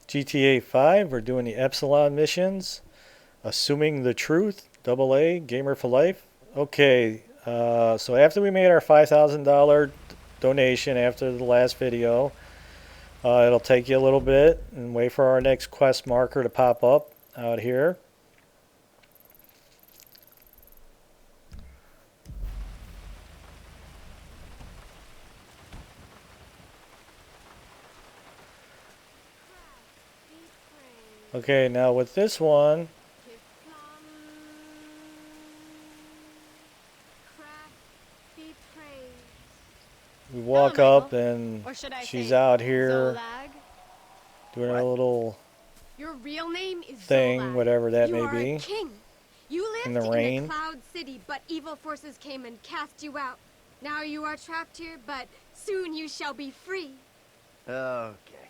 GTA 5, we're doing the Epsilon missions. Assuming the truth, double A, gamer for life. Okay, so after we made our $5,000 donation after the last video, it'll take you a little bit and wait for our next quest marker to pop up out here. Okay, now with this one, we walk up and she's out here doing a little Your real name is thing, Zolag. whatever that may You are be, a king. You in lived the in a rain. cloud city, but evil forces came and cast you out. Now you are trapped here, but soon you shall be free. Okay.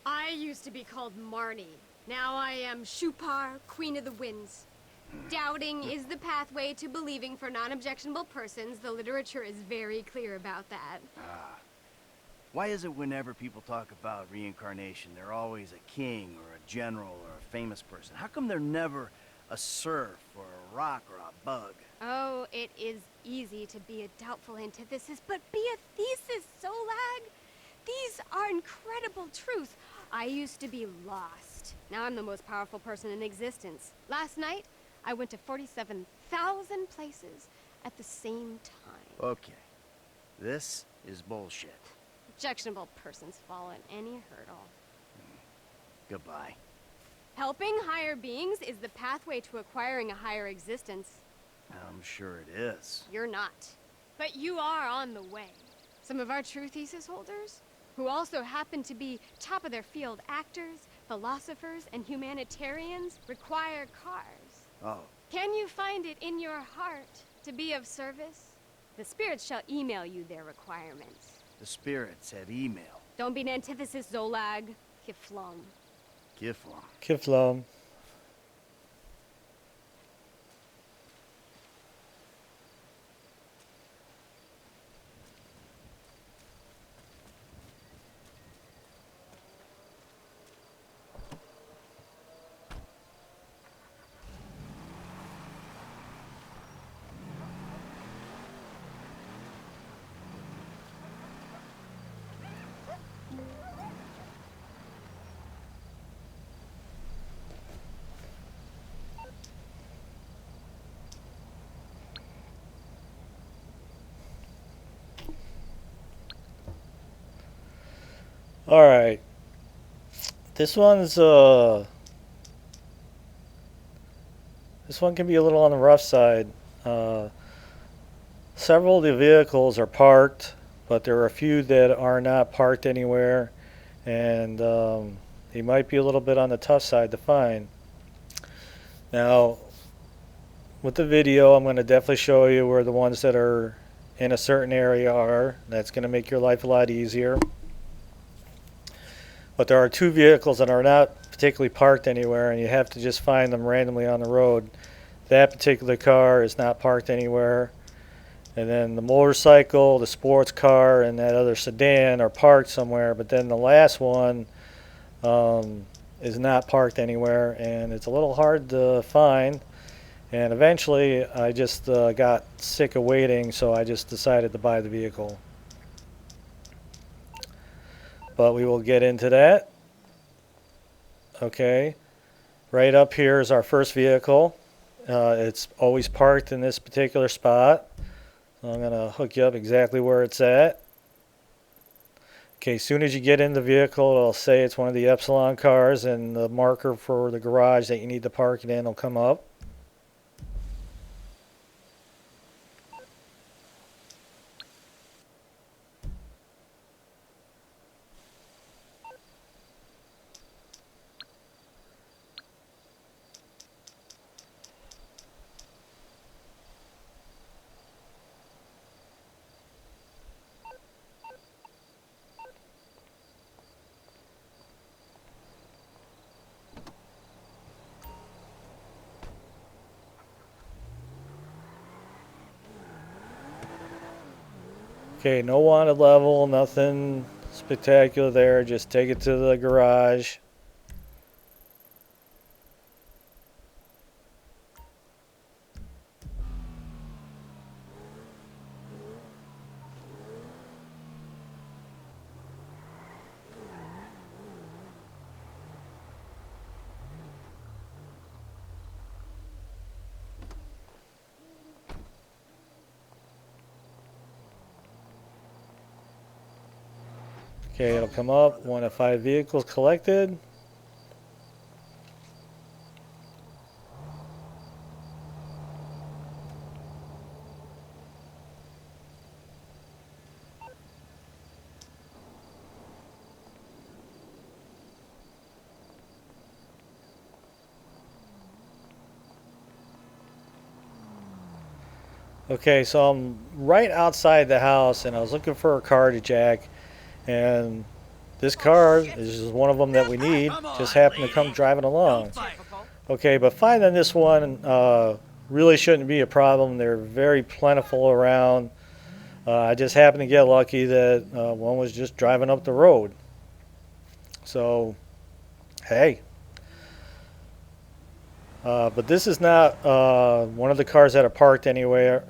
I used to be called Marnie. Now I am Shupar, Queen of the Winds. Doubting is the pathway to believing for non-objectionable persons. The literature is very clear about that. Why is it whenever people talk about reincarnation, they're always a king or a general or a famous person? How come they're never a serf or a rock or a bug? Oh, it is easy to be a doubtful antithesis, but be a thesis, Zolag. These are incredible truths. I used to be lost. Now I'm the most powerful person in existence. Last night, I went to 47,000 places at the same time. Okay. This is bullshit. Objectionable persons fall at any hurdle. Goodbye. Helping higher beings is the pathway to acquiring a higher existence. I'm sure it is. You're not. But you are on the way. Some of our true thesis holders, who also happen to be top of their field actors, philosophers, and humanitarians, require cars. Oh. Can you find it in your heart to be of service? The spirits shall email you their requirements. The spirits have email. Don't be an antithesis, Zolag. Kiflom. Kiflom. Kiflom. All right. This one's this one can be a little on the rough side. Several of the vehicles are parked, but there are a few that are not parked anywhere, and they might be a little bit on the tough side to find. Now, with the video, I'm going to definitely show you where the ones that are in a certain area are. That's going to make your life a lot easier. But there are two vehicles that are not particularly parked anywhere, and you have to just find them randomly on the road. That particular car is not parked anywhere. And then the motorcycle, the sports car, and that other sedan are parked somewhere. But then the last one is not parked anywhere, and it's a little hard to find. And eventually, I just got sick of waiting, so I just decided to buy the vehicle. But we will get into that. Okay, right up here is our first vehicle. It's always parked in this particular spot. So I'm going to hook you up exactly where it's at. Okay, as soon as you get in the vehicle, it'll say it's one of the Epsilon cars, and the marker for the garage that you need to park it in will come up. Okay, no wanted level, nothing spectacular there. Just take it to the garage. Okay, it'll come up. 1 of 5 vehicles collected. Okay, so I'm right outside the house and I was looking for a car to jack, and this car is one of them that we need. Just happened to come driving along. Okay, but finding this one really shouldn't be a problem. They're very plentiful around. I just happened to get lucky that one was just driving up the road. So, hey. But this is not one of the cars that are parked anywhere.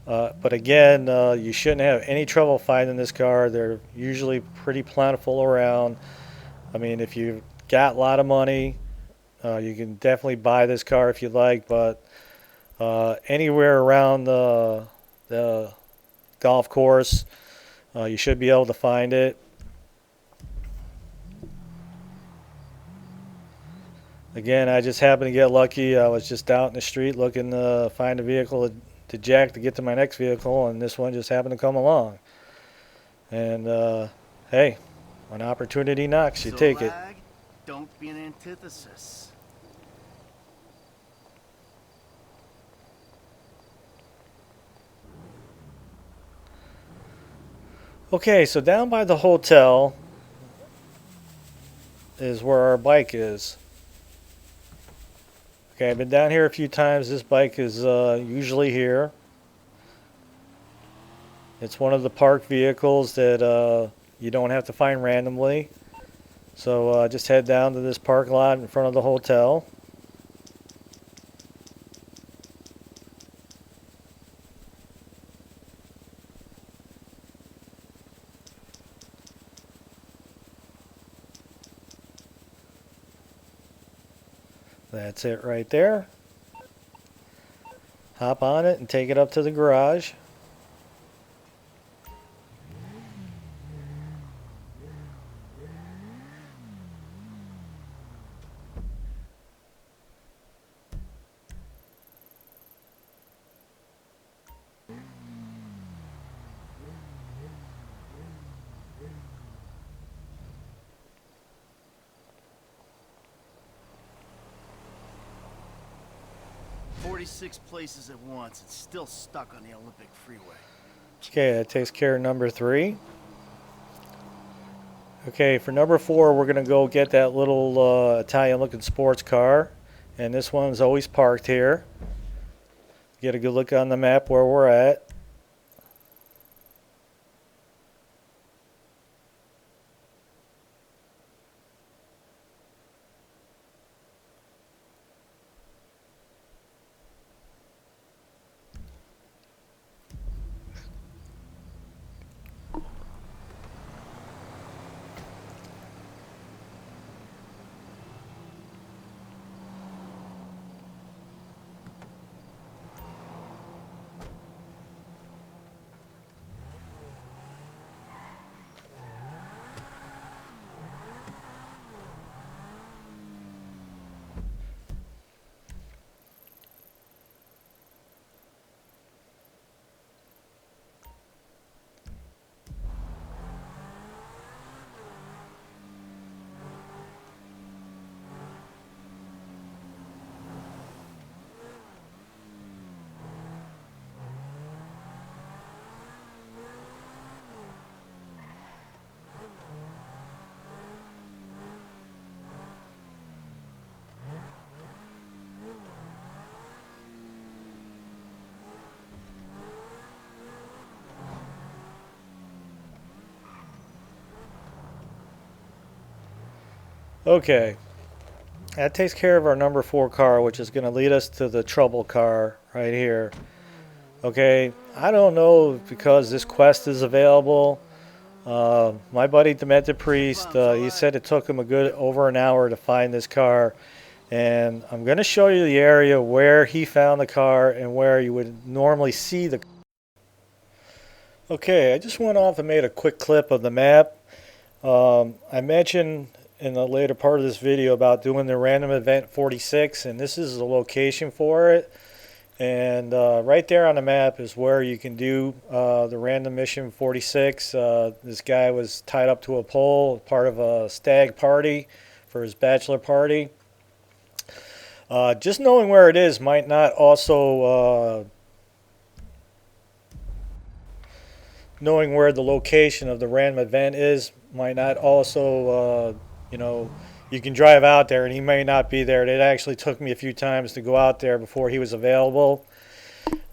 But again, you shouldn't have any trouble finding this car. They're usually pretty plentiful around. I mean, if you've got a lot of money, you can definitely buy this car if you like. But anywhere around the golf course, you should be able to find it. Again, I just happened to get lucky. I was just out in the street looking to find a vehicle to jack to get to my next vehicle, and this one just happened to come along. And hey, when opportunity knocks, you take it. Lag, don't be an antithesis. Okay, so down by the hotel is where our bike is. Okay, I've been down here a few times. This bike is usually here. It's one of the parked vehicles that you don't have to find randomly. So just head down to this park lot in front of the hotel. That's it right there. Hop on it and take it up to the garage. Six places at once and still stuck on the Olympic freeway. Okay, that takes care of number 3. Okay, for number 4, we're going to go get that little Italian-looking sports car. And this one's always parked here. Get a good look on the map where we're at. Okay, that takes care of our number 4 car, which is going to lead us to the trouble car right here. Okay, I don't know because this quest is available. My buddy Demented Priest, he said it took him a good over an hour to find this car. And I'm going to show you the area where he found the car and where you would normally see the car. Okay, I just went off and made a quick clip of the map. I mentioned in the later part of this video about doing the random event 46, and this is the location for it. And right there on the map is where you can do the random mission 46. This guy was tied up to a pole, part of a stag party for his bachelor party. Just knowing where it is might not also knowing where the location of the random event is might not also, you can drive out there and he may not be there. It actually took me a few times to go out there before he was available.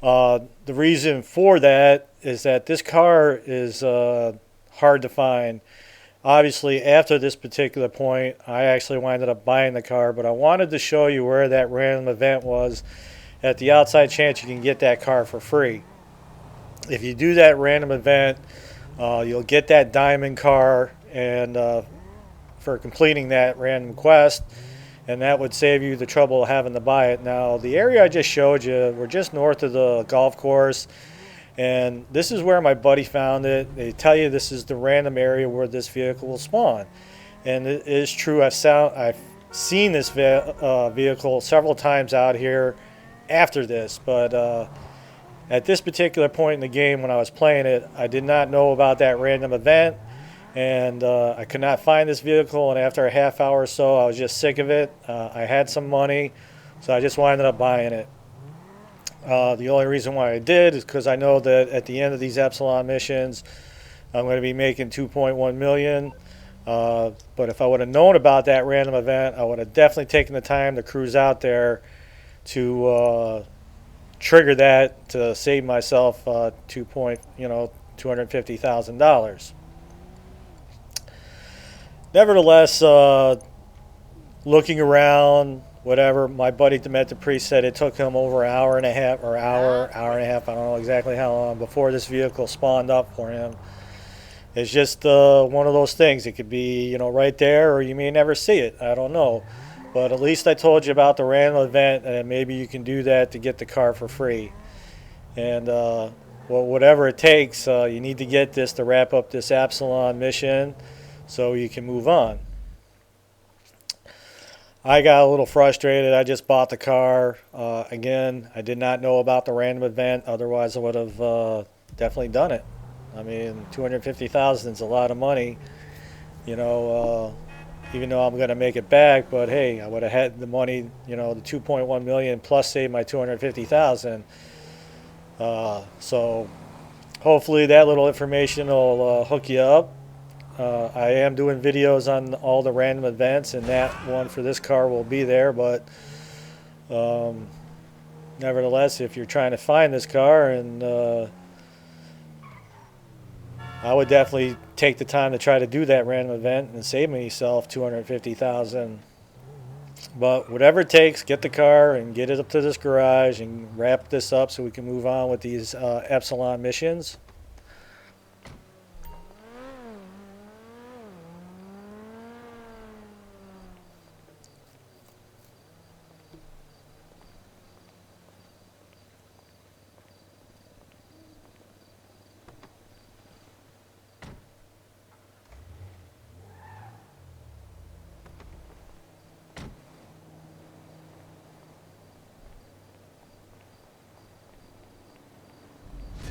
The reason for that is that this car is hard to find. Obviously, after this particular point, I actually wound up buying the car, but I wanted to show you where that random event was at the outside chance you can get that car for free. If you do that random event, you'll get that diamond car and for completing that random quest, and that would save you the trouble of having to buy it. Now, the area I just showed you, we're just north of the golf course, and this is where my buddy found it. They tell you this is the random area where this vehicle will spawn, and it is true. I've seen this vehicle several times out here after this, but at this particular point in the game when I was playing it, I did not know about that random event, and I could not find this vehicle, and after a half hour or so I was just sick of it. I had some money, so I just wound up buying it. The only reason why I did is because I know that at the end of these Epsilon missions I'm going to be making 2.1 million. But if I would have known about that random event, I would have definitely taken the time to cruise out there to trigger that to save myself $250,000. Nevertheless, looking around, whatever, my buddy Demetri said it took him over an hour and a half, or hour and a half, I don't know exactly how long, before this vehicle spawned up for him. It's just one of those things. It could be, right there, or you may never see it. I don't know. But at least I told you about the random event, and maybe you can do that to get the car for free. And whatever it takes, you need to get this to wrap up this Epsilon mission so you can move on. I got a little frustrated. I just bought the car. Again, I did not know about the random event. Otherwise, I would have definitely done it. I mean, $250,000 is a lot of money. Even though I'm going to make it back, but hey, I would have had the money, the 2.1 million plus save my 250,000. So hopefully that little information will hook you up. I am doing videos on all the random events, and that one for this car will be there, but nevertheless, if you're trying to find this car, and I would definitely take the time to try to do that random event and save myself $250,000. But whatever it takes, get the car and get it up to this garage and wrap this up so we can move on with these Epsilon missions.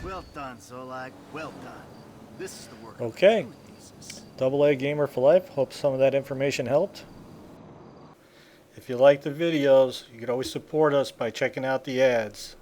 Well done, Zolag. Well done. This is the work Okay. of the thesis. AA Gamer for Life. Hope some of that information helped. If you like the videos, you can always support us by checking out the ads.